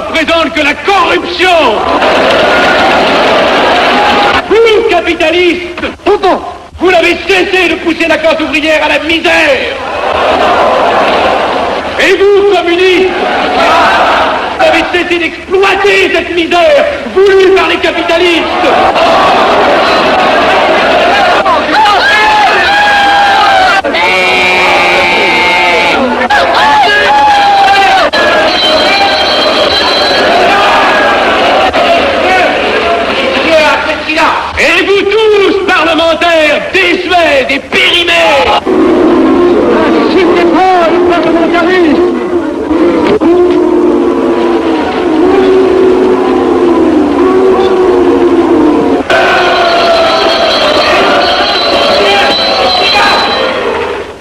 représente que la corruption. Vous, capitalistes, vous n'avez cessé de pousser la classe ouvrière à la misère. Et vous, communistes, vous avez cessé d'exploiter cette misère voulue par les capitalistes. Et vous tous, parlementaires, désuets et périmés, n'acceptez pas le parlementarisme.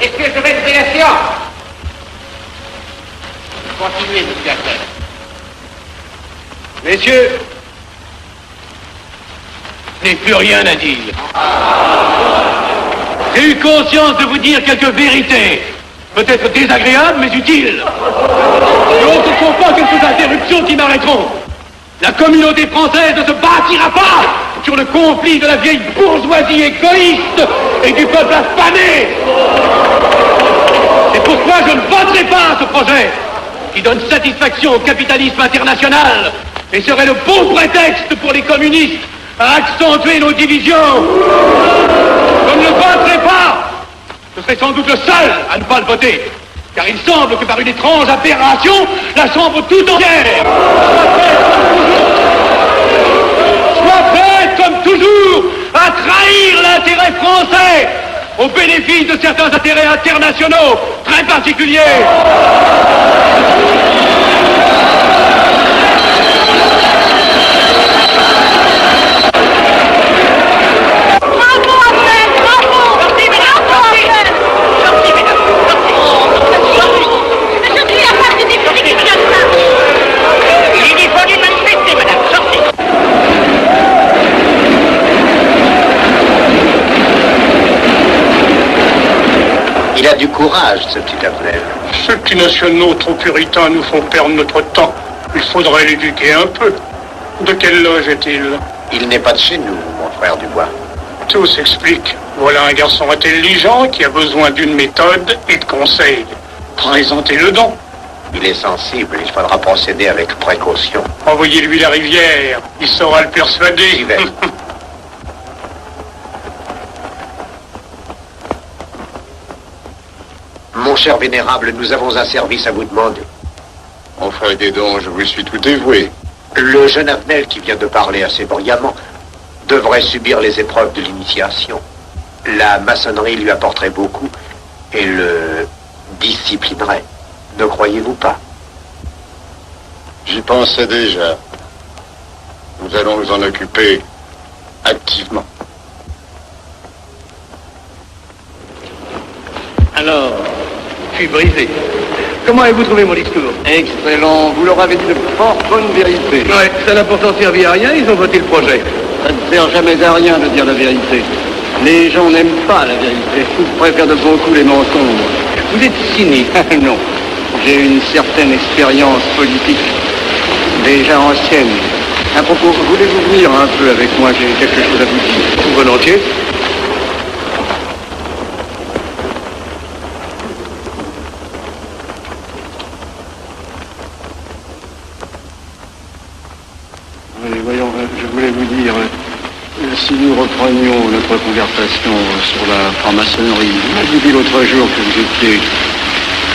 Est-ce que je resterai la séance? Continuez, monsieur Acteur. Messieurs, je n'ai plus rien à dire. J'ai eu conscience de vous dire quelques vérités, peut-être désagréables, mais utiles. Ce ne sont pas quelques interruptions qui m'arrêteront. La communauté française ne se bâtira pas sur le conflit de la vieille bourgeoisie égoïste et du peuple affamé. C'est pourquoi je ne voterai pas ce projet qui donne satisfaction au capitalisme international et serait le bon prétexte pour les communistes à accentuer nos divisions. Je ne le voterai pas. Je serai sans doute le seul à ne pas le voter, car il semble que par une étrange aberration, la Chambre tout entière soit prête, comme toujours, à trahir l'intérêt français au bénéfice de certains intérêts internationaux très particuliers. Il a du courage, ce petit Appel. Ceux petits nationaux trop puritains nous font perdre notre temps. Il faudrait l'éduquer un peu. De quelle loge est-il? Il n'est pas de chez nous, mon frère Dubois. Tout s'explique. Voilà un garçon intelligent qui a besoin d'une méthode et de conseils. Présentez-le donc. Il est sensible, il faudra procéder avec précaution. Envoyez-lui la rivière, il saura le persuader. J'y vais. Mon cher vénérable, nous avons un service à vous demander. Enfin, aidez donc, je vous suis tout dévoué. Le jeune Avenel qui vient de parler assez brillamment devrait subir les épreuves de l'initiation. La maçonnerie lui apporterait beaucoup et le disciplinerait. Ne croyez-vous pas? J'y pensais déjà. Nous allons nous en occuper activement. Alors, je suis brisé. Comment avez-vous trouvé mon discours? Excellent, vous leur avez dit de fort bonnes vérités. Ouais, ça n'a pourtant servi à rien, ils ont voté le projet. Ça ne sert jamais à rien de dire la vérité. Les gens n'aiment pas la vérité, ils préfèrent de beaucoup les mensonges. Vous êtes cynique. Non, j'ai une certaine expérience politique, déjà ancienne. À propos, voulez-vous venir un peu avec moi? J'ai quelque chose à vous dire. Volontiers. Voyons, je voulais vous dire, si nous reprenions notre conversation sur la franc-maçonnerie, vous m'avez dit l'autre jour que vous étiez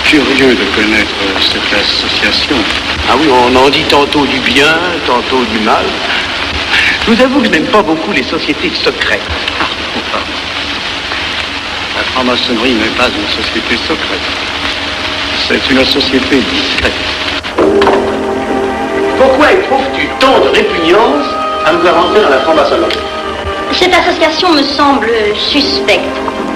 curieux de connaître cette association. Ah oui, on en dit tantôt du bien, tantôt du mal. Je vous avoue que je n'aime pas beaucoup les sociétés secrètes. La franc-maçonnerie n'est pas une société secrète. C'est une société discrète. Pourquoi éprouves-tu tant de répugnance à me voir entrer dans la franc-maçonnerie? Cette association me semble suspecte.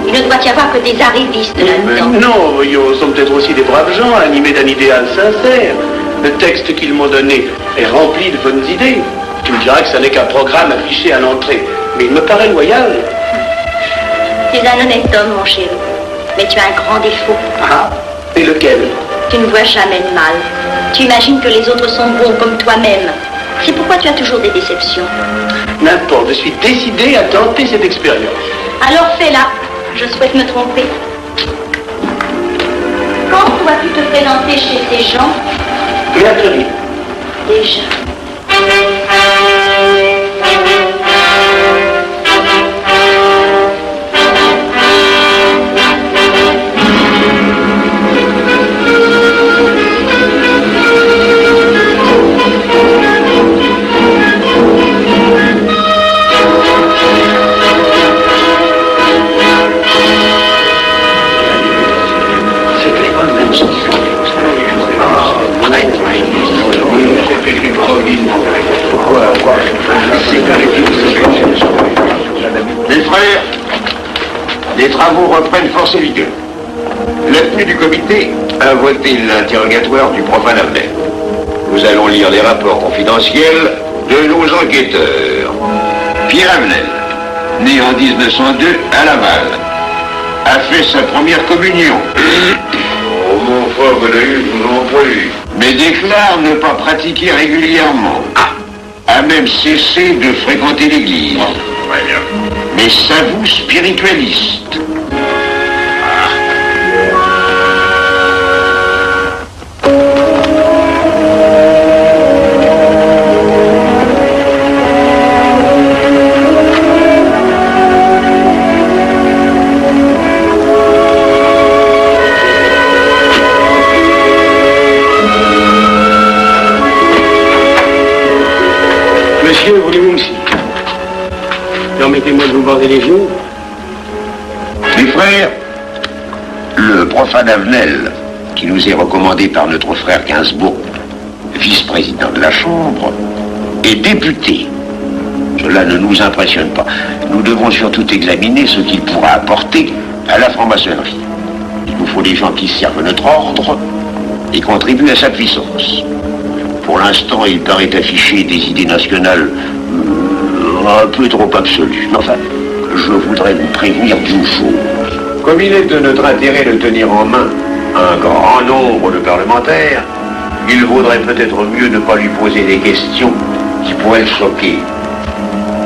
Il ne doit y avoir que des arrivistes là-dedans. Non, voyons, sont peut-être aussi des braves gens animés d'un idéal sincère. Le texte qu'ils m'ont donné est rempli de bonnes idées. Tu me diras que ça n'est qu'un programme affiché à l'entrée, mais il me paraît loyal. Tu es un honnête homme, mon chéri. Mais tu as un grand défaut. Ah, et lequel? Tu ne vois jamais le mal. Tu imagines que les autres sont bons comme toi-même. C'est pourquoi tu as toujours des déceptions. N'importe, je suis décidé à tenter cette expérience. Alors fais-la. Je souhaite me tromper. Quand dois-tu te présenter chez ces gens? Mercredi. Déjà. Mes frères, les travaux reprennent force et vigueur. La tenue du comité a voté l'interrogatoire du profane Avnel. Nous allons lire les rapports confidentiels de nos enquêteurs. Pierre Avnel, né en 1902 à Laval, a fait sa première communion. Oh mon frère Balaïs, je vous en prie. Mais déclare ne pas pratiquer régulièrement. A même cessé de fréquenter l'église. Très bien. Mais s'avoue spiritualiste. Monsieur, voulez-vous aussi? Permettez-moi de vous border les yeux. Mes frères, le profane Avnel, qui nous est recommandé par notre frère Gainsbourg, vice-président de la Chambre, est député. Cela ne nous impressionne pas. Nous devons surtout examiner ce qu'il pourra apporter à la franc-maçonnerie. Il nous faut des gens qui servent notre ordre et contribuent à sa puissance. Pour l'instant, il paraît afficher des idées nationales un peu trop absolues. Mais enfin, je voudrais vous prévenir d'une chose. Comme il est de notre intérêt de tenir en main un grand nombre de parlementaires, il vaudrait peut-être mieux ne pas lui poser des questions qui pourraient le choquer.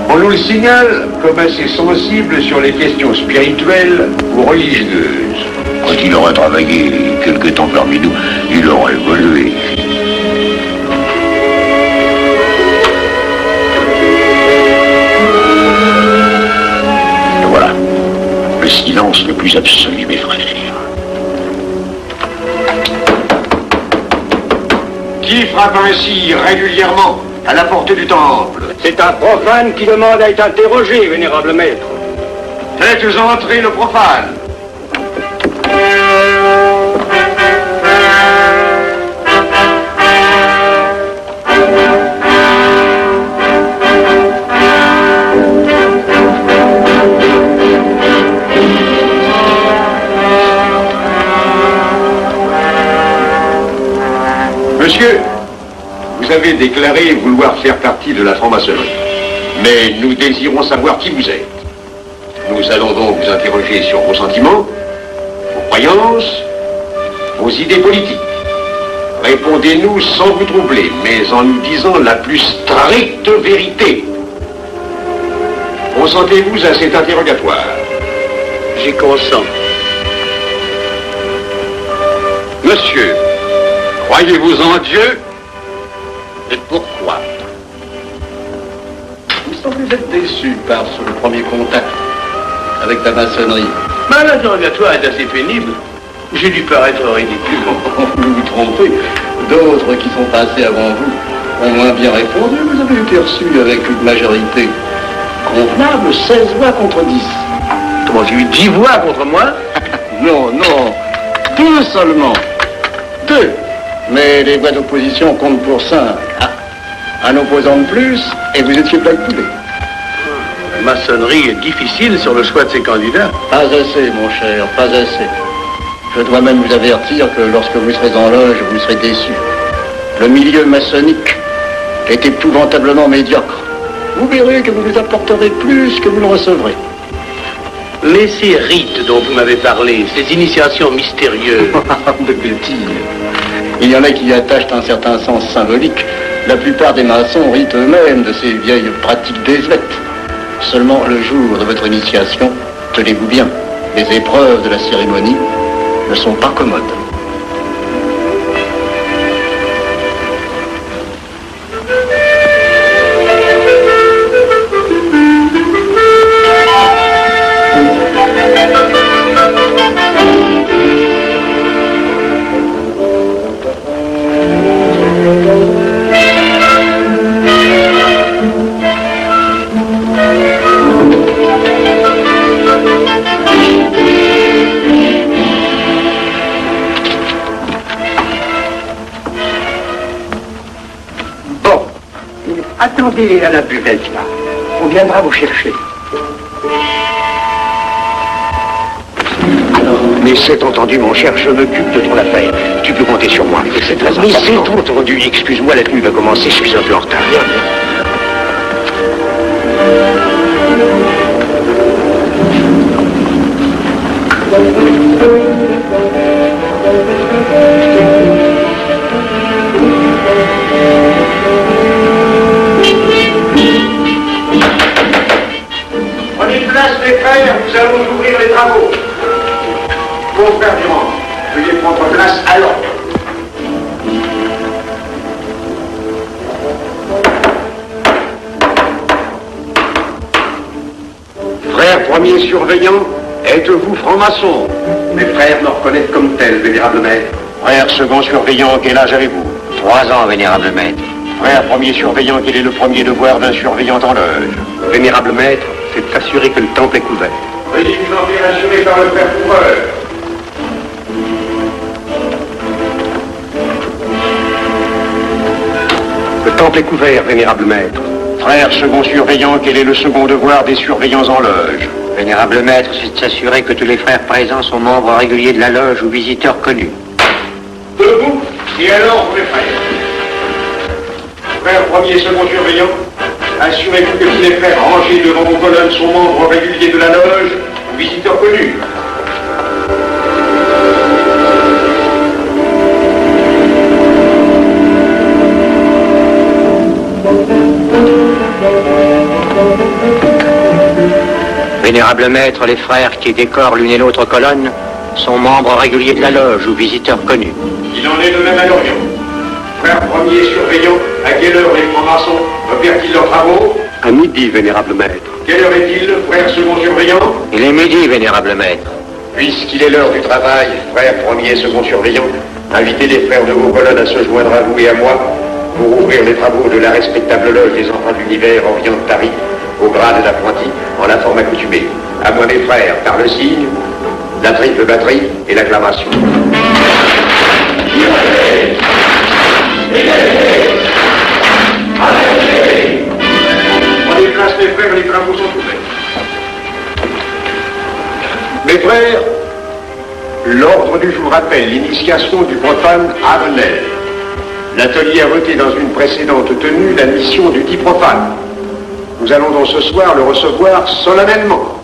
On nous le signale comme assez sensible sur les questions spirituelles ou religieuses. Quand il aura travaillé quelque temps parmi nous, il aura évolué. Voilà, le silence le plus absolu, mes frères. Qui frappe ainsi régulièrement à la porte du temple? C'est un profane qui demande à être interrogé, vénérable maître. Faites entrer le profane. Monsieur, vous avez déclaré vouloir faire partie de la franc-maçonnerie. Mais nous désirons savoir qui vous êtes. Nous allons donc vous interroger sur vos sentiments, vos croyances, vos idées politiques. Répondez-nous sans vous troubler, mais en nous disant la plus stricte vérité. Consentez-vous à cet interrogatoire? J'y consens. Monsieur, croyez-vous en Dieu? Et pourquoi? Vous semblez être déçu par ce premier contact avec la maçonnerie. Mais l'interrogatoire est assez pénible. J'ai dû paraître ridicule. Vous vous trompez. D'autres qui sont passés avant vous ont moins bien répondu. Vous avez été reçu avec une majorité convenable, 16 voix contre 10. Comment, j'ai eu 10 voix contre moi? Non, non, 2 seulement. 2. Mais les voix d'opposition comptent pour 5. Un opposant de plus, et vous étiez blackpoolé. La maçonnerie est difficile sur le choix de ses candidats. Pas assez, mon cher, pas assez. Je dois même vous avertir que lorsque vous serez en loge, vous serez déçu. Le milieu maçonnique est épouvantablement médiocre. Vous verrez que vous nous apporterez plus que vous ne recevrez. Mais ces rites dont vous m'avez parlé, ces initiations mystérieuses... De bêtises. Il y en a qui y attachent un certain sens symbolique. La plupart des maçons ritent eux-mêmes de ces vieilles pratiques désuètes. Seulement, le jour de votre initiation, tenez-vous bien, les épreuves de la cérémonie ne sont pas commodes. Attendez à la buvette, là. On viendra vous chercher. Alors, mais c'est entendu, mon cher, je m'occupe de ton affaire. Tu peux compter sur moi. C'est très important. Mais c'est entendu. Excuse-moi, la tenue va commencer, je suis un peu en retard. Mes frères, nous allons ouvrir les travaux. Mon frère Durand, veuillez prendre place à l'ordre. Frère premier surveillant, êtes-vous franc-maçon? Mes frères me reconnaissent comme tel, vénérable maître. Frère second surveillant, quel âge avez-vous? 3 ans, vénérable maître. Frère premier surveillant, quel est le premier devoir d'un surveillant en loge? Vénérable maître, c'est de s'assurer que le temple est couvert. Veuillez vous en faire assurer par le frère couvreur. Le temple est couvert, vénérable maître. Frère second surveillant, quel est le second devoir des surveillants en loge? Vénérable maître, c'est de s'assurer que tous les frères présents sont membres réguliers de la loge ou visiteurs connus. Debout, et alors, mes frères. Frère premier second surveillant, assurez-vous que tous les frères rangés devant vos colonnes sont membres réguliers de la loge ou visiteurs connus. Vénérable maître, les frères qui décorent l'une et l'autre colonne sont membres réguliers de la loge ou visiteurs connus. Il en est de même à l'Orient. Frère premier surveillant, à quelle heure les francs-maçons opèrent-ils leurs travaux? À midi, vénérable maître. Quelle heure est-il, frère second surveillant? Il est midi, vénérable maître. Puisqu'il est l'heure du travail, frère premier et second surveillant, invitez les frères de vos colonnes à se joindre à vous et à moi pour ouvrir les travaux de la respectable loge des enfants de l'univers Orient de Paris, au grade d'apprenti, en la forme accoutumée. À moi, mes frères, par le signe, la triple batterie et l'acclamation. Prenez place, mes frères, les travaux sont ouverts. Mes frères, l'ordre du jour appelle l'initiation du profane Avenel. L'atelier a voté dans une précédente tenue la mission du dit profane. Nous allons donc ce soir le recevoir solennellement.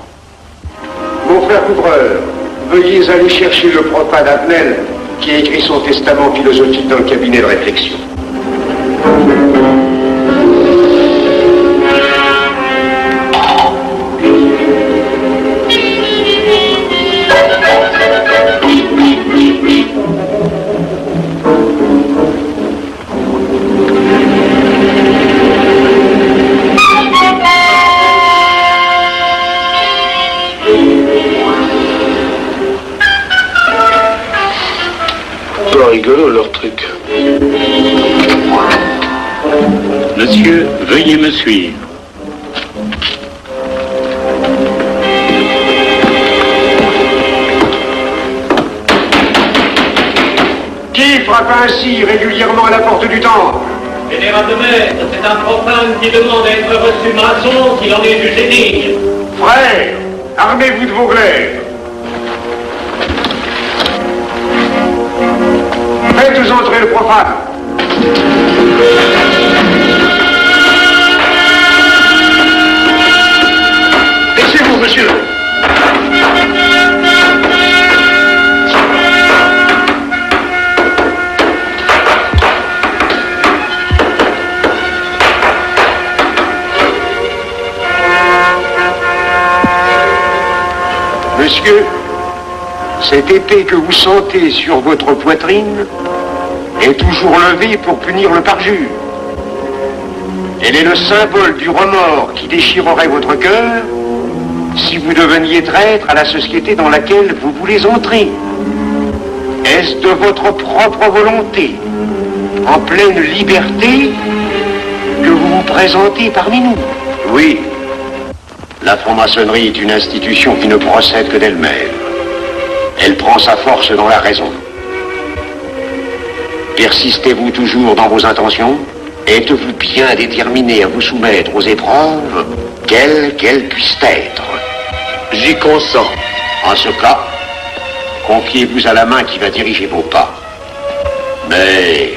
Mon frère couvreur, veuillez aller chercher le profane Avenel qui a écrit son testament philosophique dans le cabinet de réflexion. Rigolo leur truc. Monsieur, veuillez me suivre. Qui frappe ainsi régulièrement à la porte du temple? Vénérable maître, c'est un profane qui demande à être reçu maçon s'il en est jugé digne. Frères, armez-vous de vos glaives. Faites entrer le profane. Laissez-vous, monsieur. Monsieur, cette épée que vous sentez sur votre poitrine est toujours levée pour punir le parjure. Elle est le symbole du remords qui déchirerait votre cœur si vous deveniez traître à la société dans laquelle vous voulez entrer. Est-ce de votre propre volonté, en pleine liberté, que vous vous présentez parmi nous? Oui. La franc-maçonnerie est une institution qui ne procède que d'elle-même. Elle prend sa force dans la raison. Persistez-vous toujours dans vos intentions? Êtes-vous bien déterminé à vous soumettre aux épreuves, quelles qu'elles puissent être? J'y consens. En ce cas, confiez-vous à la main qui va diriger vos pas. Mais,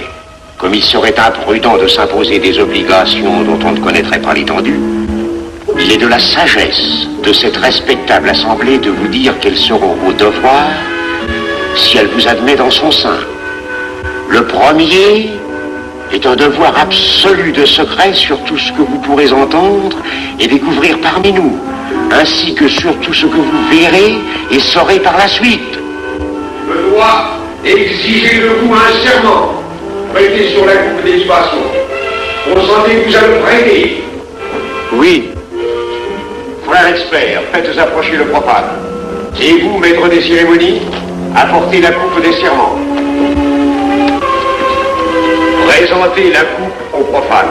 comme il serait imprudent de s'imposer des obligations dont on ne connaîtrait pas l'étendue, il est de la sagesse de cette respectable assemblée de vous dire quels seront vos devoirs si elle vous admet dans son sein. Le premier est un devoir absolu de secret sur tout ce que vous pourrez entendre et découvrir parmi nous, ainsi que sur tout ce que vous verrez et saurez par la suite. Je dois exiger de vous un serment prêté sur la coupe des libations. Consentez-vous à le prêter? Oui. Frère expert, faites approcher le profane. Et vous, maître des cérémonies, apportez la coupe des serments. Présentez la coupe au profane.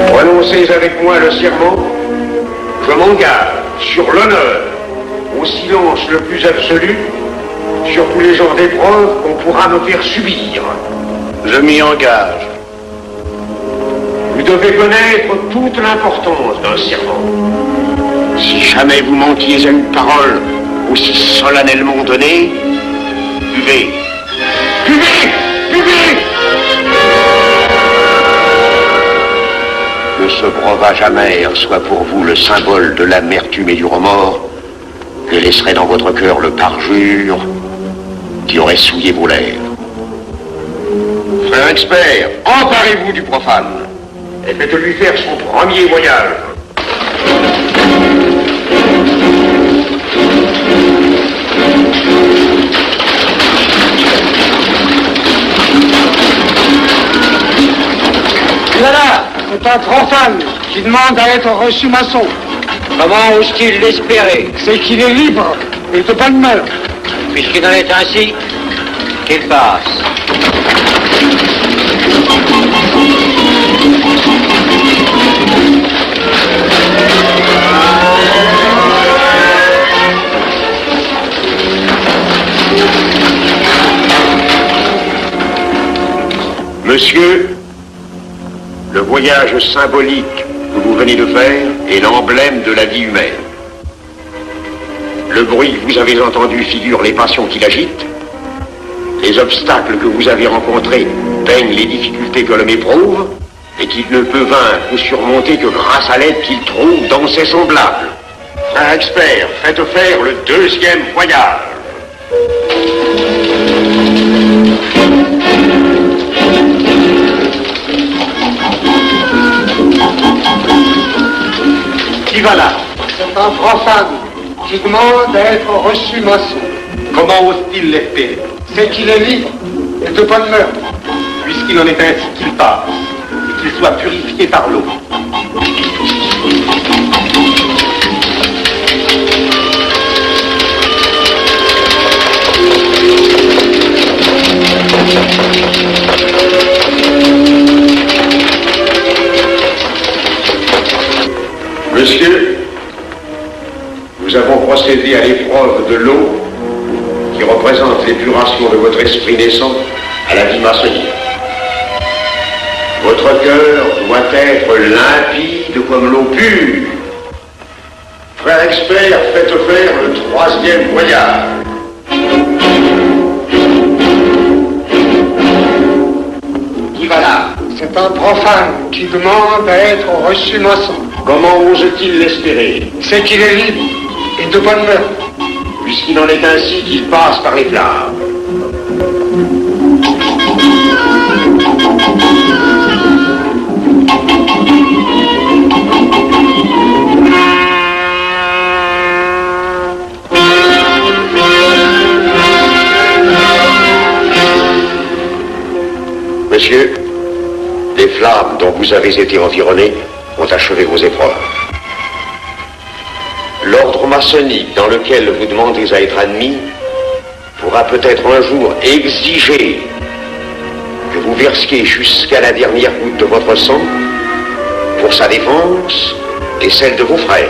Prononcez avec moi le serment. Je m'engage sur l'honneur, au silence le plus absolu, sur tous les genres d'épreuves qu'on pourra me faire subir. Je m'y engage. Vous devez connaître toute l'importance d'un serment. Si jamais vous manquiez à une parole aussi solennellement donnée, buvez. Buvez! Buvez! Que ce breuvage amer soit pour vous le symbole de l'amertume et du remords que laisserait dans votre cœur le parjure qui aurait souillé vos lèvres. Frère expert, emparez-vous du profane et faites-lui faire son premier voyage. Voilà, c'est un profane qui demande à être reçu maçon. Comment ose-t-il l'espérer? C'est qu'il est libre et de bonne mœurs. Puisqu'il en est ainsi, qu'il passe. Monsieur, le voyage symbolique que vous venez de faire est l'emblème de la vie humaine. Le bruit que vous avez entendu figure les passions qui l'agitent. Les obstacles que vous avez rencontrés peignent les difficultés que l'homme éprouve et qu'il ne peut vaincre ou surmonter que grâce à l'aide qu'il trouve dans ses semblables. Frère expert, faites faire le deuxième voyage. Qui va là? C'est un profane qui demande à être reçu maçon. Comment ose-t-il l'espérer? C'est qu'il est libre et de bonne mœurs. Puisqu'il en est ainsi, qu'il passe et qu'il soit purifié par l'eau. Monsieur, nous avons procédé à l'épreuve de l'eau qui représente l'épuration de votre esprit naissant à la vie maçonnique. Votre cœur doit être limpide comme l'eau pure. Frère expert, faites faire le troisième voyage. Qui va là? C'est un profane qui demande à être reçu maçon. Comment ose-t-il l'espérer? C'est qu'il est libre et de bonne mœurs. Puisqu'il en est ainsi qu'il passe par les flammes. dont vous avez été environné ont achevé vos épreuves. L'ordre maçonnique dans lequel vous demandez à être admis pourra peut-être un jour exiger que vous versiez jusqu'à la dernière goutte de votre sang pour sa défense et celle de vos frères.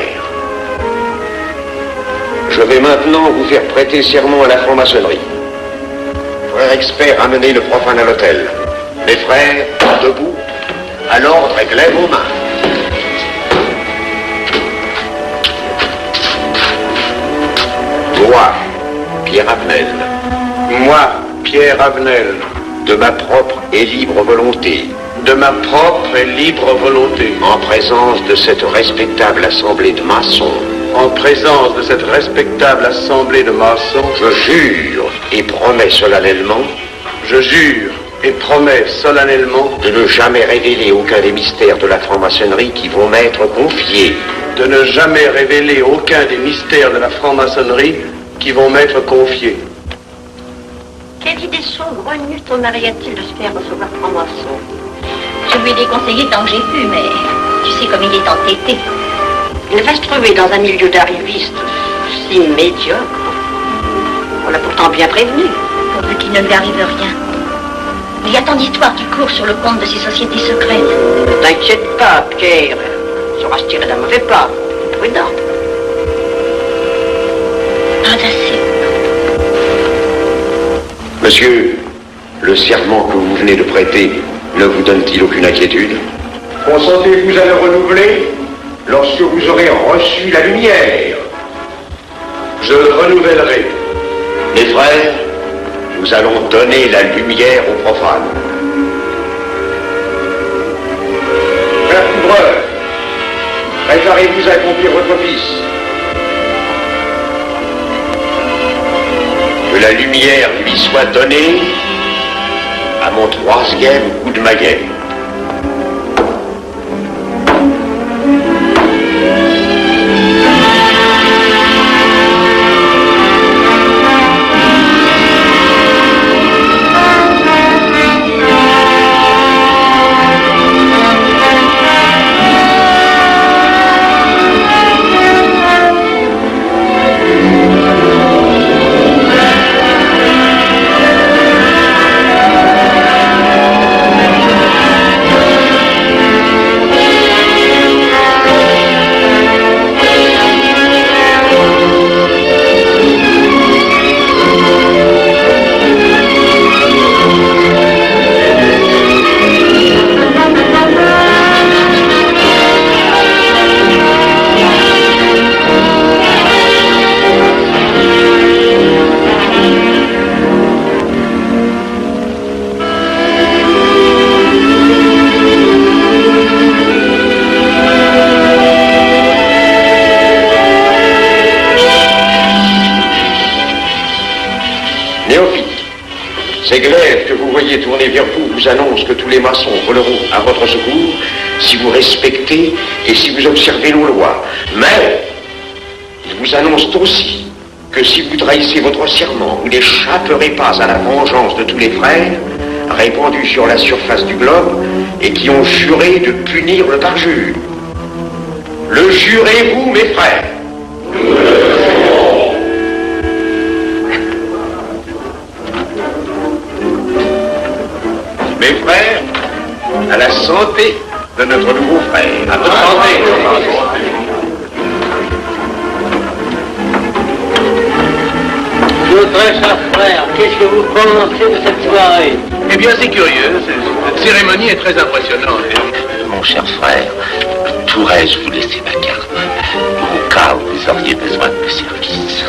Je vais maintenant vous faire prêter serment à la franc-maçonnerie. Frères experts, amenez le profane à l'autel. Mes frères, debout, à l'ordre et lèvez vos mains. Moi, Pierre Avenel. Moi, Pierre Avenel, De ma propre et libre volonté. de ma propre et libre volonté, En présence de cette respectable assemblée de maçons. en présence de cette respectable assemblée de maçons, Je jure et promets solennellement je jure et promets solennellement de ne jamais révéler aucun des mystères de la franc-maçonnerie qui vont m'être confiés. de ne jamais révéler aucun des mystères de la franc-maçonnerie qui vont m'être confiés. Quelle idée saugrenue ton a-t-il de se faire recevoir franc-maçon? Je lui ai déconseillé tant que j'ai pu, mais tu sais comme il est entêté. Il va se trouver dans un milieu d'arrivistes si médiocre. On l'a pourtant bien prévenu. Pourvu qu'il ne lui arrive rien. Il y a tant d'histoires qui courent sur le compte de ces sociétés secrètes. Ne t'inquiète pas, Pierre. Il saura se tirer d'un mauvais pas. Prudent. Pas assez. Monsieur, le serment que vous venez de prêter ne vous donne-t-il aucune inquiétude? Consentez-vous à le renouveler lorsque vous aurez reçu la lumière? Je le renouvellerai. Mes frères, nous allons donner la lumière aux profanes. Frère couvreur, préparez-vous à accomplir votre office. Que la lumière lui soit donnée à mon troisième coup de maillet. Ces glaives que vous voyez tourner vers vous annoncent que tous les maçons voleront à votre secours si vous respectez et si vous observez nos lois. Mais ils vous annoncent aussi que si vous trahissez votre serment, vous n'échapperez pas à la vengeance de tous les frères répandus sur la surface du globe et qui ont juré de punir le parjure. Le jurez-vous, mes frères? Mes frères, à la santé de notre nouveau frère. À votre santé. Mon très cher frère, qu'est-ce que vous pensez de cette soirée? Eh bien, c'est curieux. Cette cérémonie est très impressionnante. Mon cher frère, pourrais-je vous laisser ma carte au cas où vous auriez besoin de mes services?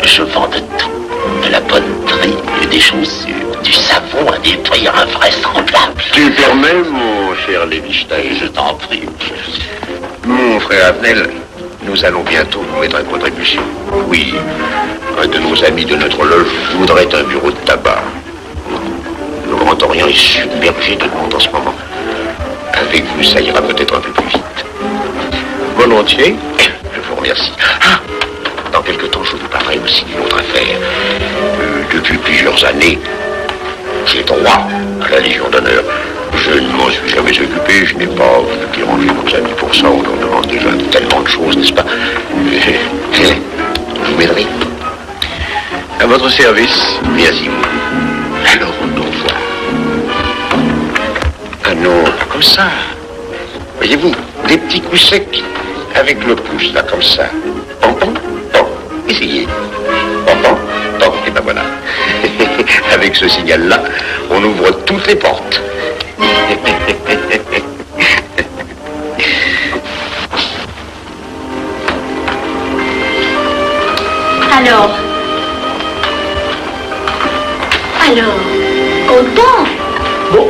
Je vends de tout, de la bonne trigne, des chaussures, du savon à des prix invraisemblables. Tu permets, mon cher Lévi-Stein? Je t'en prie. Mon frère Avenel, nous allons bientôt vous mettre à contribution. Oui, un de nos amis de notre loge voudrait un bureau de tabac. Le Grand Orient est submergé de monde en ce moment. Avec vous, ça ira peut-être un peu plus vite. Volontiers. Je vous remercie. Ah, dans quelque temps, je vous parlerai aussi d'une autre affaire. Depuis plusieurs années, j'ai droit à la Légion d'honneur. je ne m'en suis jamais occupé, je n'ai pas voulu déranger nos amis pour ça, on leur demande déjà tellement de choses, n'est-ce pas? Vous m'aiderez? À votre service. Merci. Alors, on nous revoit. Ah non, pas comme ça. Voyez-vous, des petits coups secs avec le pouce, là, comme ça. Pom, pom, pom. Essayez. Pom, pom, pom. Et ben voilà. Avec ce signal-là, on ouvre toutes les portes. Alors, content? Bon.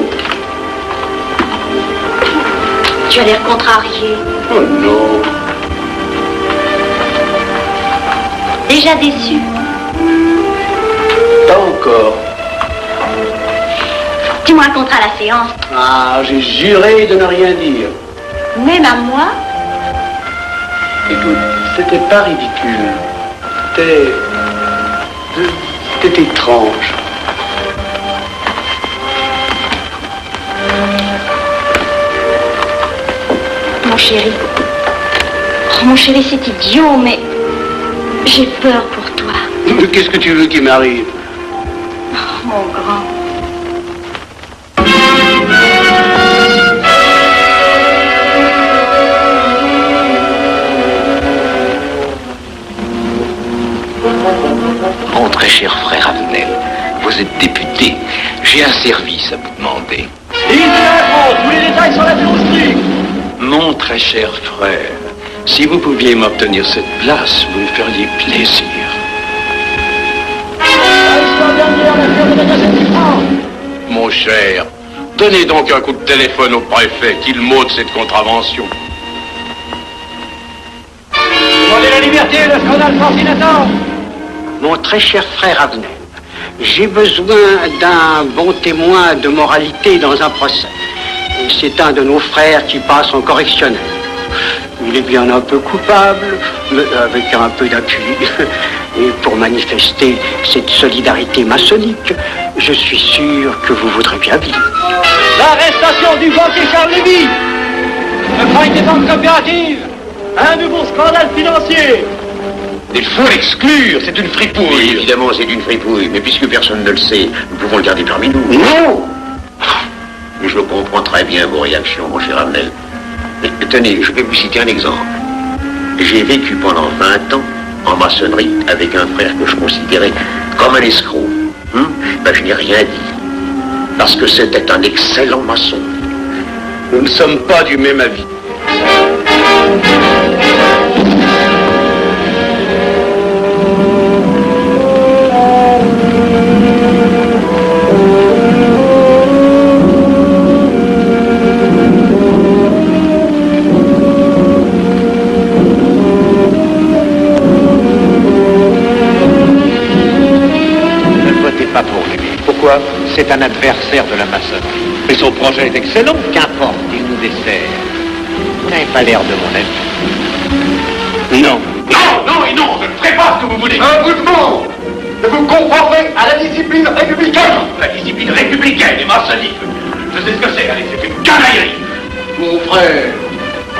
Tu as l'air contrarié. Oh non. Déjà déçu? Pas encore. Tu me raconteras la séance. Ah, j'ai juré de ne rien dire. Même à moi? Écoute, c'était pas ridicule. C'était étrange. Mon chéri. Oh, mon chéri, c'est idiot, mais j'ai peur pour toi. Qu'est-ce que tu veux qu'il m'arrive? Oh, mon grand. Mon très cher frère Avenel, vous êtes député. J'ai un service à vous demander. Tous les détails sur la strict. Mon très cher frère, si vous pouviez m'obtenir cette place, vous me feriez plaisir. Mon cher, donnez donc un coup de téléphone au préfet, qu'il m'ôte cette contravention. Demandez la liberté, le scandale fascinateur. Mon très cher frère Avenel, j'ai besoin d'un bon témoin de moralité dans un procès. C'est un de nos frères qui passe en correctionnel. Il est bien un peu coupable, mais avec un peu d'appui. Et pour manifester cette solidarité maçonnique, je suis sûr que vous voudrez bien vivre. L'arrestation du banquier Charles Lévy. Le faille des banques coopératives. Un nouveau scandale financier. Il faut l'exclure, c'est une Oui, fripouille. évidemment, c'est une fripouille, mais puisque personne ne le sait, nous pouvons le garder parmi nous. Non! Je comprends très bien vos réactions, mon cher Avenel. Mais tenez, je vais vous citer un exemple. J'ai vécu pendant 20 ans en maçonnerie avec un frère que je considérais comme un escroc. Ben, je n'ai rien dit, parce que c'était un excellent maçon. Nous ne sommes pas du même avis. Pas pour lui. Pourquoi? C'est un adversaire de la maçonnerie. Mais son projet est excellent. Qu'importe, il nous dessert. Vous n'avez pas l'air de mon ami. Non. Non, non et non, je ne ferai pas ce que vous voulez. Un mouvement de vous conformer à la discipline républicaine. La discipline républicaine et maçonnique. Je sais ce que c'est, allez, c'est une canaillerie. Mon frère,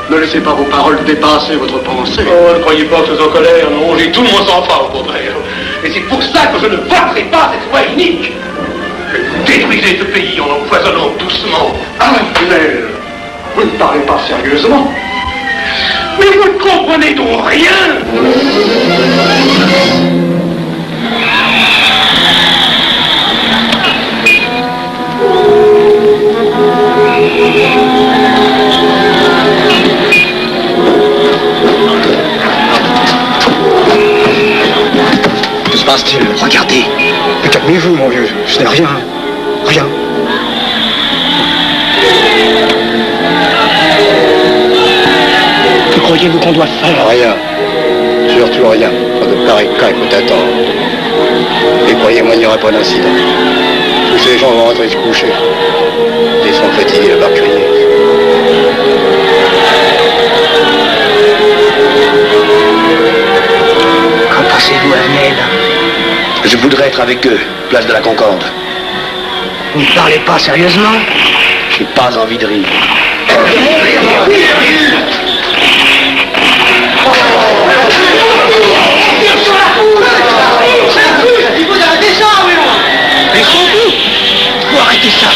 ne laissez pas vos paroles dépasser votre pensée. Oh, ne croyez pas que je sois en colère, non, j'ai tout mon sang-froid au contraire. Et c'est pour ça que je ne voterai pas cette loi unique. Vous détruisez ce pays en l'empoisonnant doucement. Avenel, vous ne parlez pas sérieusement. Mais vous ne comprenez donc rien. Que se passe-t-il? Regardez. Mais calmez-vous, mon vieux. Ce n'est rien. Rien. Que croyez-vous qu'on doit faire? Rien. Surtout rien. Quand de pareils cas, il faut attendre. Et croyez-moi, il n'y aura pas d'incident. Tous ces gens vont rentrer se coucher. Ils sont fatigués de leur crier. Qu'en pensez-vous, Avenel? Je voudrais être avec eux, place de la Concorde. Vous ne parlez pas sérieusement? Je J'ai pas envie de rire. Il faut arrêter ça, oui. Mais surtout, faut arrêter ça.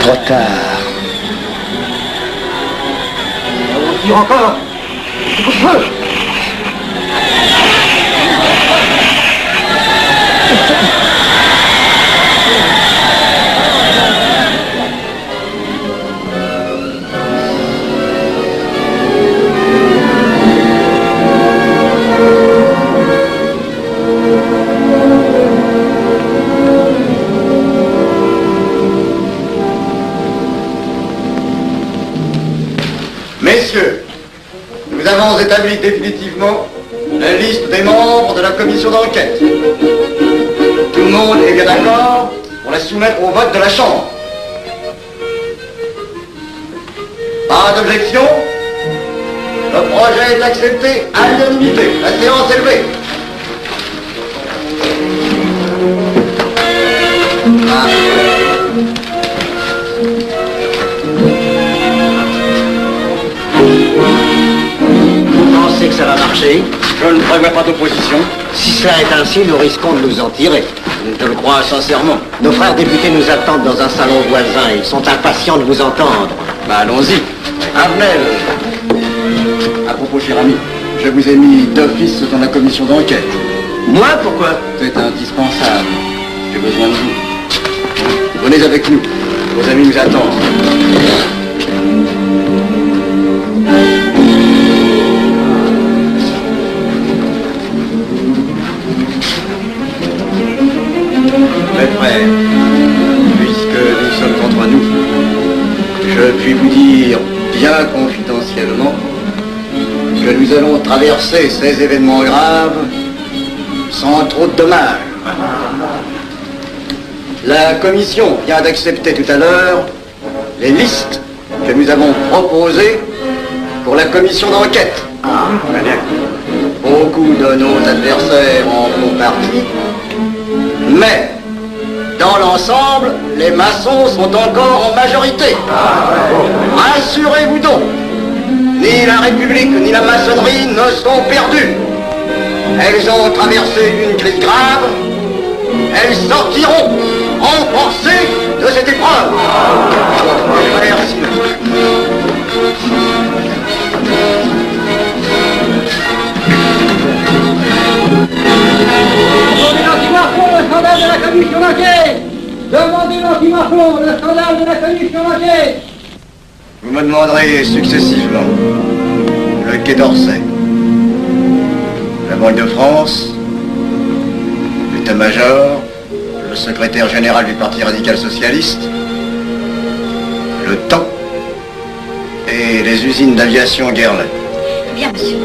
Trop tard. On tire encore. C'est pour feu. Messieurs, nous avons établi définitivement la liste des membres de la commission d'enquête. Tout le monde est bien d'accord pour la soumettre au vote de la Chambre. Pas d'objection? Le projet est accepté à l'unanimité. La séance est levée. Vous pensez que ça va marcher? Je ne prévois pas d'opposition. Si cela est ainsi, nous risquons de nous en tirer. Je le crois sincèrement. Nos frères députés nous attendent dans un salon voisin. Ils sont impatients de vous entendre. Allons-y. Avenel. À propos, cher ami, je vous ai mis d'office dans la commission d'enquête. Moi, pourquoi? C'est indispensable. J'ai besoin de vous. Venez avec nous. Vos amis nous attendent. Mes frères, puisque nous sommes entre nous, je puis vous dire bien confidentiellement que nous allons traverser ces événements graves sans trop de dommages. La commission vient d'accepter tout à l'heure les listes que nous avons proposées pour la commission d'enquête. Beaucoup de nos adversaires en font partie, mais dans l'ensemble, les maçons sont encore en majorité. Rassurez-vous donc, ni la République ni la maçonnerie ne sont perdues. Elles ont traversé une crise grave. Elles sortiront renforcées de cette épreuve. Merci. Demandez l'anti-Marfon, le scandale de la commission d'enquête. Demandez l'anti-Marfon, le scandale de la commission d'enquête. Vous me demanderez successivement le Quai d'Orsay, la Banque de France, l'état-major, le secrétaire général du Parti radical socialiste, le temps et les usines d'aviation Guerlain. Bien, monsieur.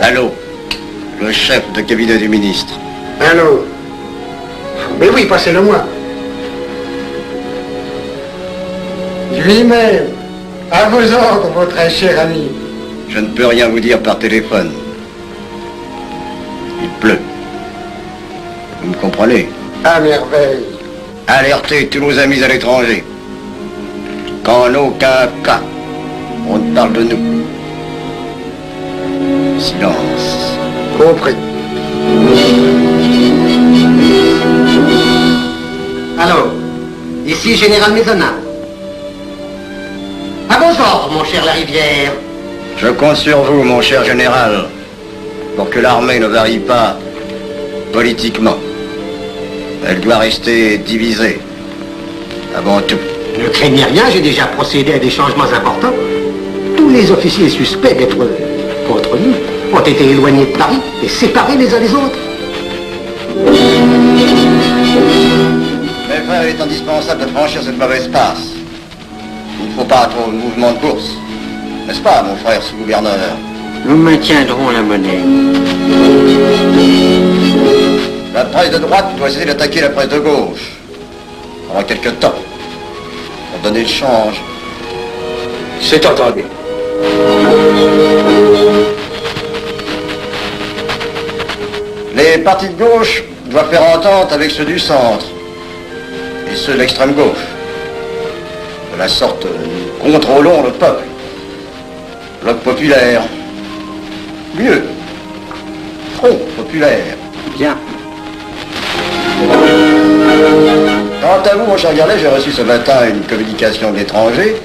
Allô, le chef de cabinet du ministre. Allô? Mais oui, passez-le-moi. Lui-même, à vos ordres, mon très cher ami. Je ne peux rien vous dire par téléphone. Il pleut. Vous me comprenez? À merveille. Alertez tous nos amis à l'étranger. Qu'en aucun cas, on ne parle de nous. Silence. Compris. Allô, ici Général Maisonnat. À vos ordres, mon cher Larivière. Je compte sur vous, mon cher général, pour que l'armée ne varie pas politiquement. Elle doit rester divisée, avant tout. Ne craignez rien, j'ai déjà procédé à des changements importants. Tous les officiers suspects d'être contre nous ont été éloignés de Paris et séparés les uns des autres. Mes frères, il est indispensable de franchir cette mauvaise passe. Il ne faut pas trop de mouvement de bourse. N'est-ce pas, mon frère sous-gouverneur? Nous maintiendrons la monnaie. La presse de droite doit essayer d'attaquer la presse de gauche. Pendant quelque temps. Pour donner le change. C'est entendu. Les partis de gauche doivent faire entente avec ceux du centre. Et ceux de l'extrême gauche. De la sorte, nous contrôlons le peuple. Bloc populaire. Mieux. Front populaire. Bien. Quant à vous, mon cher Garlet, j'ai reçu ce matin une communication de l'étranger.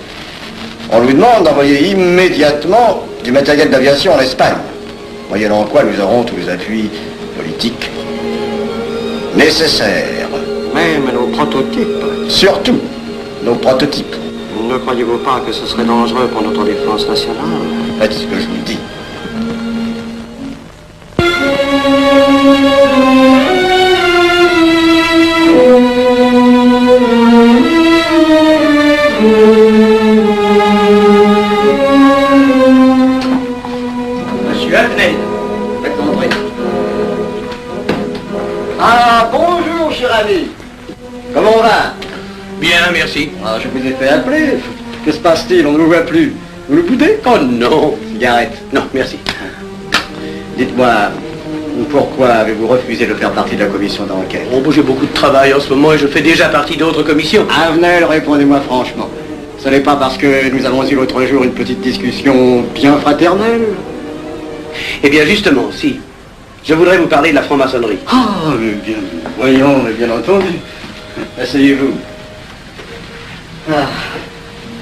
On nous demande d'envoyer immédiatement du matériel d'aviation en Espagne, moyennant quoi nous aurons tous les appuis politiques nécessaires. Même nos prototypes. Surtout nos prototypes. Ne croyez-vous pas que ce serait dangereux pour notre défense nationale? Faites ce que je vous dis. Monsieur Adnel, faites entrer. Ah, bonjour, cher ami. Comment on va? Bien, merci. Ah, je vous ai fait appeler. Que se passe-t-il? On ne vous voit plus. Vous le boudez? Oh non. Cigarette. Non, merci. Dites-moi, pourquoi avez-vous refusé de faire partie de la commission d'enquête? Oh, j'ai beaucoup de travail en ce moment et je fais déjà partie d'autres commissions. Avenel, répondez-moi franchement. Ce n'est pas parce que nous avons eu l'autre jour une petite discussion bien fraternelle? Eh bien, justement, si. Je voudrais vous parler de la franc-maçonnerie. Ah, mais bien, voyons, mais bien entendu. Asseyez-vous.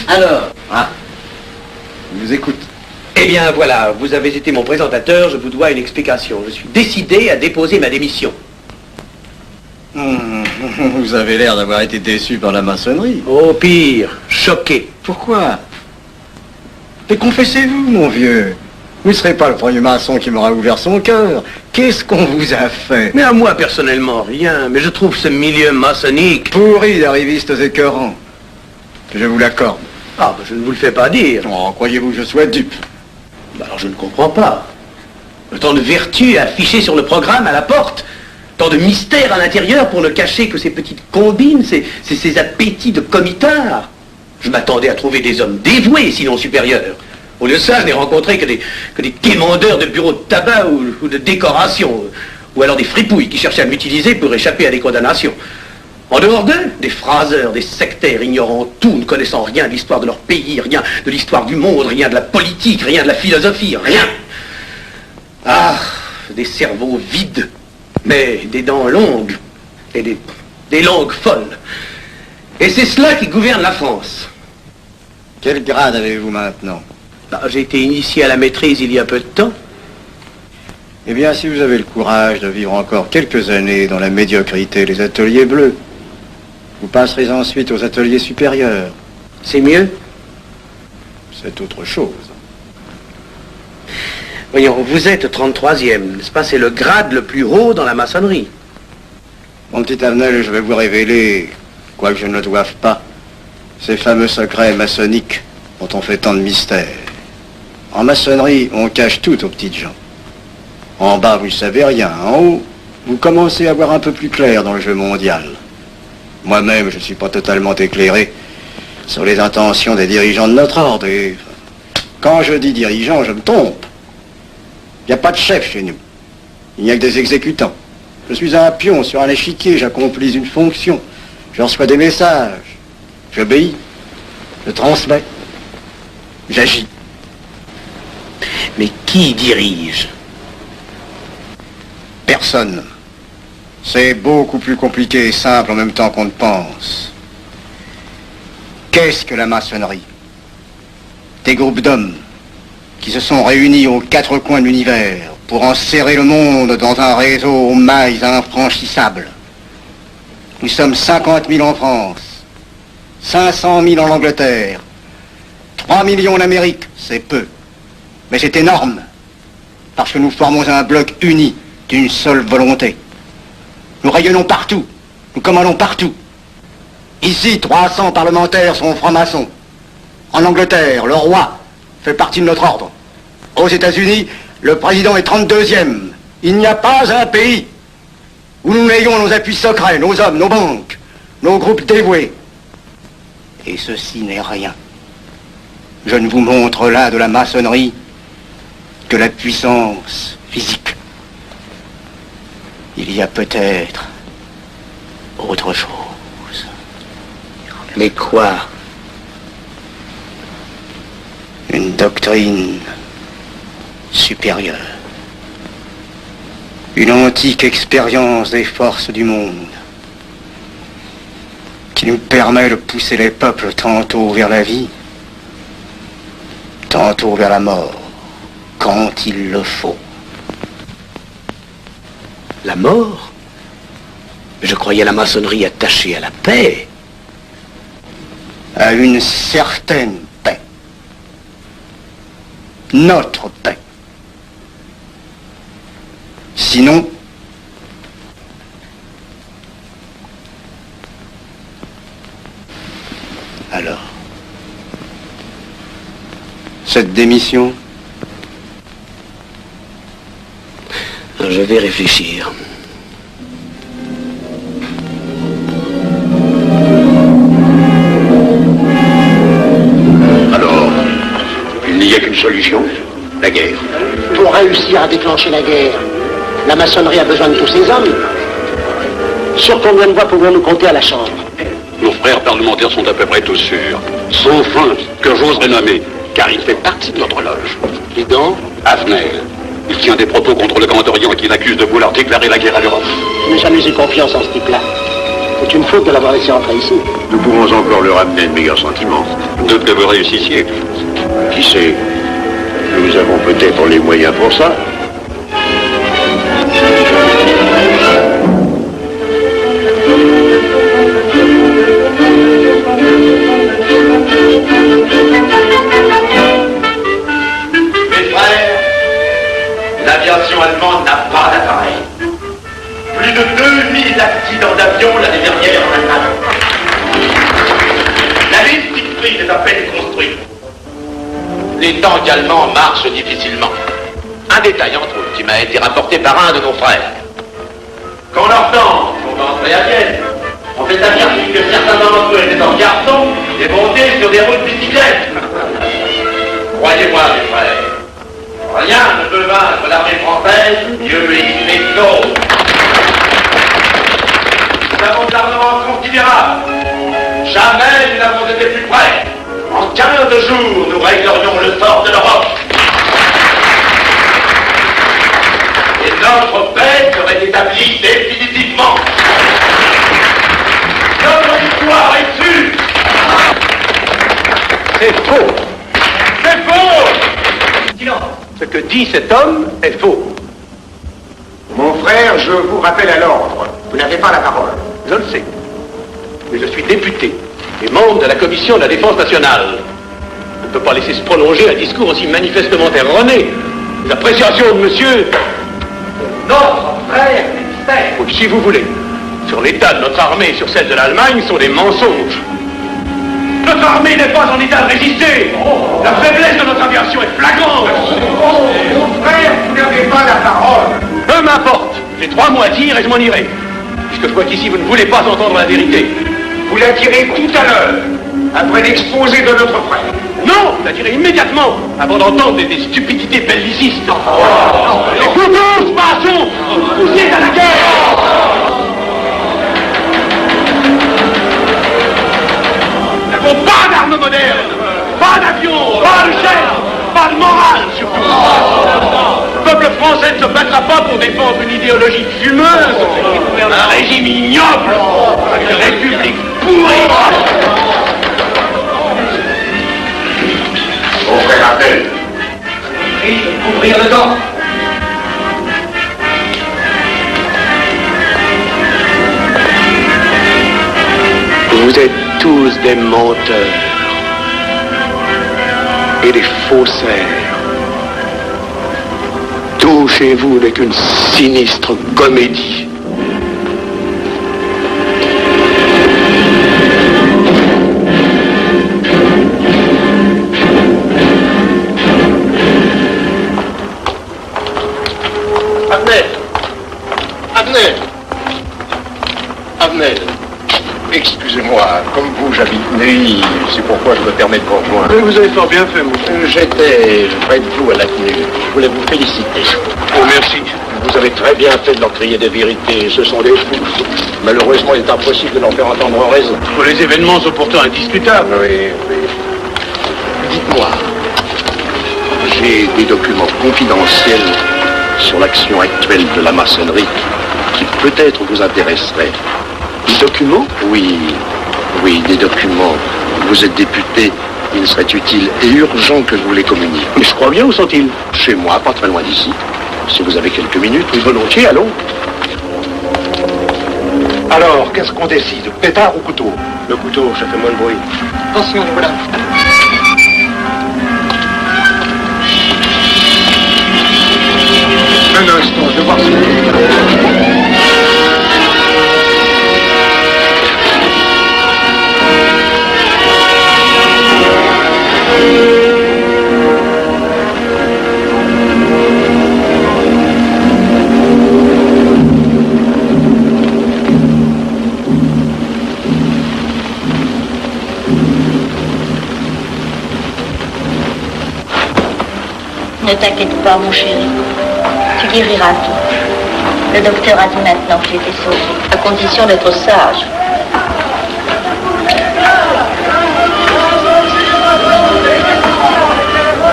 Alors? Je vous écoute. Eh bien, voilà, vous avez été mon présentateur, je vous dois une explication. Je suis décidé à déposer ma démission. Vous avez l'air d'avoir été déçu par la maçonnerie. Oh, pire, choqué. Pourquoi? Mais confessez-vous, mon vieux. Vous ne serez pas le premier maçon qui m'aura ouvert son cœur. Qu'est-ce qu'on vous a fait? Mais à moi, personnellement, rien. Mais je trouve ce milieu maçonnique... pourri d'arrivistes écœurants. Je vous l'accorde. Ah, ben, je ne vous le fais pas dire. Oh, croyez-vous que je sois dupe? Ben, alors je ne comprends pas. Tant de vertu affichées sur le programme à la porte. Tant de mystère à l'intérieur pour ne cacher que ces petites combines, ces appétits de comitard. Je m'attendais à trouver des hommes dévoués, sinon supérieurs. Au lieu de ça, je n'ai rencontré que des quémandeurs de bureaux de tabac ou de décoration, ou alors des fripouilles qui cherchaient à m'utiliser pour échapper à des condamnations. En dehors d'eux, des phraseurs, des sectaires ignorant tout, ne connaissant rien de l'histoire de leur pays, rien de l'histoire du monde, rien de la politique, rien de la philosophie, rien. Ah, des cerveaux vides, mais des dents longues, et des langues folles. Et c'est cela qui gouverne la France. Quel grade avez-vous maintenant? J'ai été initié à la maîtrise il y a peu de temps. Eh bien, si vous avez le courage de vivre encore quelques années dans la médiocrité des ateliers bleus, vous passerez ensuite aux ateliers supérieurs. C'est mieux? C'est autre chose. Voyons, vous êtes 33e, n'est-ce pas? C'est le grade le plus haut dans la maçonnerie. Mon petit Avenel, je vais vous révéler, quoique je ne le doive pas, ces fameux secrets maçonniques dont on fait tant de mystères. En maçonnerie, on cache tout aux petites gens. En bas, vous ne savez rien. En haut, vous commencez à voir un peu plus clair dans le jeu mondial. Moi-même, je ne suis pas totalement éclairé sur les intentions des dirigeants de notre ordre. Et quand je dis dirigeants, je me trompe. Il n'y a pas de chef chez nous. Il n'y a que des exécutants. Je suis un pion sur un échiquier, j'accomplis une fonction. Je reçois des messages. J'obéis. Je transmets. J'agis. Mais qui dirige? Personne. C'est beaucoup plus compliqué et simple en même temps qu'on ne pense. Qu'est-ce que la maçonnerie? Des groupes d'hommes qui se sont réunis aux quatre coins de l'univers pour enserrer le monde dans un réseau aux mailles infranchissables. Nous sommes 50 000 en France. 500 000 en Angleterre. 3 millions en Amérique, c'est peu. Mais c'est énorme. Parce que nous formons un bloc uni, d'une seule volonté. Nous rayonnons partout. Nous commandons partout. Ici, 300 parlementaires sont francs-maçons. En Angleterre, le roi fait partie de notre ordre. Aux États-Unis, le président est 32e. Il n'y a pas un pays où nous n'ayons nos appuis secrets, nos hommes, nos banques, nos groupes dévoués. Et ceci n'est rien. Je ne vous montre là de la maçonnerie que la puissance physique. Il y a peut-être autre chose. Mais quoi? Une doctrine supérieure. Une antique expérience des forces du monde qui nous permet de pousser les peuples tantôt vers la vie, tantôt vers la mort, quand il le faut. La mort? Je croyais la maçonnerie attachée à la paix. À une certaine paix. Notre paix. Sinon, alors, cette démission, je vais réfléchir. Alors, il n'y a qu'une solution, la guerre. Pour réussir à déclencher la guerre, la maçonnerie a besoin de tous ses hommes. Sur combien de voix pouvons-nous compter à la Chambre? Nos frères parlementaires sont à peu près tous sûrs. Sauf un que j'oserais nommer, car il fait partie de notre loge. Qui donc? Avenel. Il tient des propos contre le Grand Orient qui l'accuse de vouloir déclarer la guerre à l'Europe. Je n'ai jamais eu confiance en ce type-là. C'est une faute de l'avoir laissé entrer ici. Nous pouvons encore leur amener de meilleurs sentiments. Doute que vous réussissiez. Qui sait? Nous avons peut-être les moyens pour ça. L'aviation allemande n'a pas d'appareil. Plus de 2000 accidents d'avion l'année dernière en Allemagne. La ligne Siegfried est à peine construite. Les tanks allemands marchent difficilement. Un détail entre autres qui m'a été rapporté par un de nos frères. Quand leurs tanks sont entrés à Vienne, on fait affirmer que certains d'entre eux étaient en garçons et montés sur des roues de bicyclette. Croyez-moi, mes frères, rien ne peut vaincre l'armée française, Dieu et les autres. Nous avons de l'armement considérable. Jamais nous n'avons été plus près. En 15 jours, nous réglerions le sort de l'Europe. Et notre paix serait établie définitivement. Notre victoire est sûre. C'est faux. C'est faux. Silence. Ce que dit cet homme est faux. Mon frère, je vous rappelle à l'ordre. Vous n'avez pas la parole. Je le sais. Mais je suis député et membre de la commission de la défense nationale. On ne peut pas laisser se prolonger un discours aussi manifestement erroné. Les appréciations de monsieur... Notre frère expert. Oui, si vous voulez. Sur l'état de notre armée et sur celle de l'Allemagne sont des mensonges. Notre armée n'est pas en état de résister. La faiblesse de notre aviation est flagrante. Mon frère, vous n'avez pas la parole. Peu m'importe. J'ai 3 mots à dire et je m'en irai. Puisque je vois qu'ici vous ne voulez pas entendre la vérité. Vous la direz tout à l'heure, après l'exposé de notre frère. Non, je la dirai immédiatement, avant d'entendre des stupidités bellicistes. Les couteaux, passons. Poussez à la guerre. Nous n'avons pas d'armes modernes, pas d'avions, pas de chars, pas de morale surtout. Le peuple français ne se battra pas pour défendre une idéologie fumeuse, un régime ignoble, une république pourrie. Mon frère Abdel. Ouvrir le gant. Vous êtes tous des menteurs et des faussaires. Tout chez vous n'est qu'une sinistre comédie. Abnel, excusez-moi, comme vous, j'habite Neuilly, c'est pourquoi je me permets de vous rejoindre. Vous avez fort bien fait, mon frère. J'étais près de vous à la tenue. Je voulais vous féliciter. Oh, merci. Vous avez très bien fait de leur crier des vérités. Ce sont des fous. Malheureusement, il est impossible de leur faire entendre raison. Les événements sont pourtant indiscutables. Oui. Dites-moi, j'ai des documents confidentiels sur l'action actuelle de la maçonnerie qui peut-être vous intéresseraient. Des documents? Oui, des documents. Vous êtes député, il serait utile et urgent que je vous les communique. Mais je crois bien, où sont-ils? Chez moi, pas très loin d'ici. Si vous avez quelques minutes, oui, volontiers, allons. Alors, qu'est-ce qu'on décide? Pétard ou couteau? Le couteau, ça fait moins de bruit. Attention, voilà. Un instant, je vais voir si... Ne t'inquiète pas, mon chéri. Tu guériras tout. Le docteur a dit maintenant que tu étais sauvé, à condition d'être sage.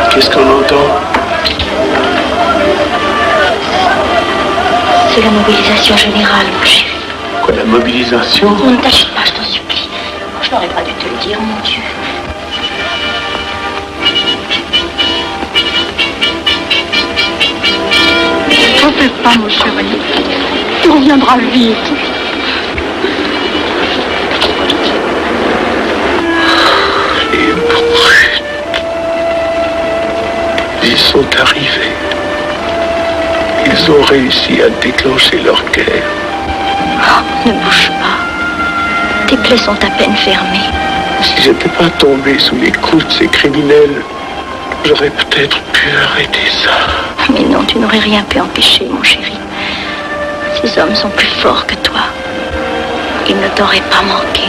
Qu'est-ce qu'on entend? C'est la mobilisation générale, mon chéri. Quoi, la mobilisation? Ne t'agite pas, je t'en supplie. Je n'aurais pas dû te le dire, mon Dieu. Ne t'en fais pas, mon chéri. Tu reviendras vite. Les brutes. Ils sont arrivés. Ils ont réussi à déclencher leur guerre. Oh, ne bouge pas. Tes plaies sont à peine fermées. Si j'étais pas tombé sous les coups de ces criminels, j'aurais peut-être pu arrêter ça. Mais non, tu n'aurais rien pu empêcher, mon chéri. Ces hommes sont plus forts que toi. Ils ne t'auraient pas manqué.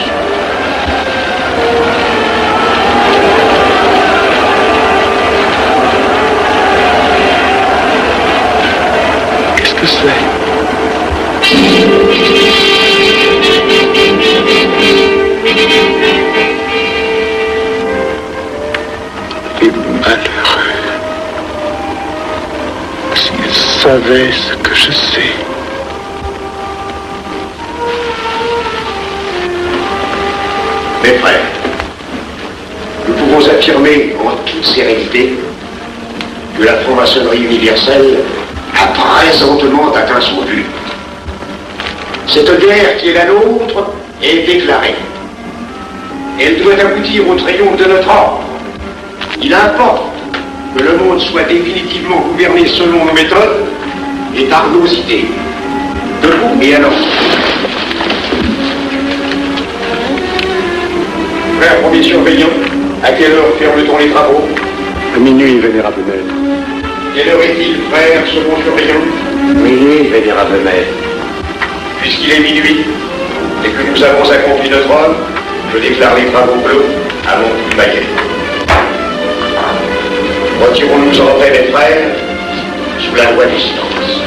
Qu'est-ce que c'est? Les malheureux. S'ils savaient ce que je sais. Mes frères, nous pouvons affirmer en toute sérénité que la franc-maçonnerie universelle a présentement atteint son but. Cette guerre qui est la nôtre est déclarée. Elle doit aboutir au triomphe de notre ordre. Il importe que le monde soit définitivement gouverné selon nos méthodes et par nos idées. Debout et alors. Frère premier surveillant, à quelle heure ferme-t-on les travaux? À minuit, vénérable maître. Quelle heure est-il, frère second surveillant? Minuit, vénérable maître. Puisqu'il est minuit et que nous avons accompli notre œuvre, je déclare les travaux clos à mon coup de baguette. Retirons-nous en paix, mes frères, sous la loi du silence.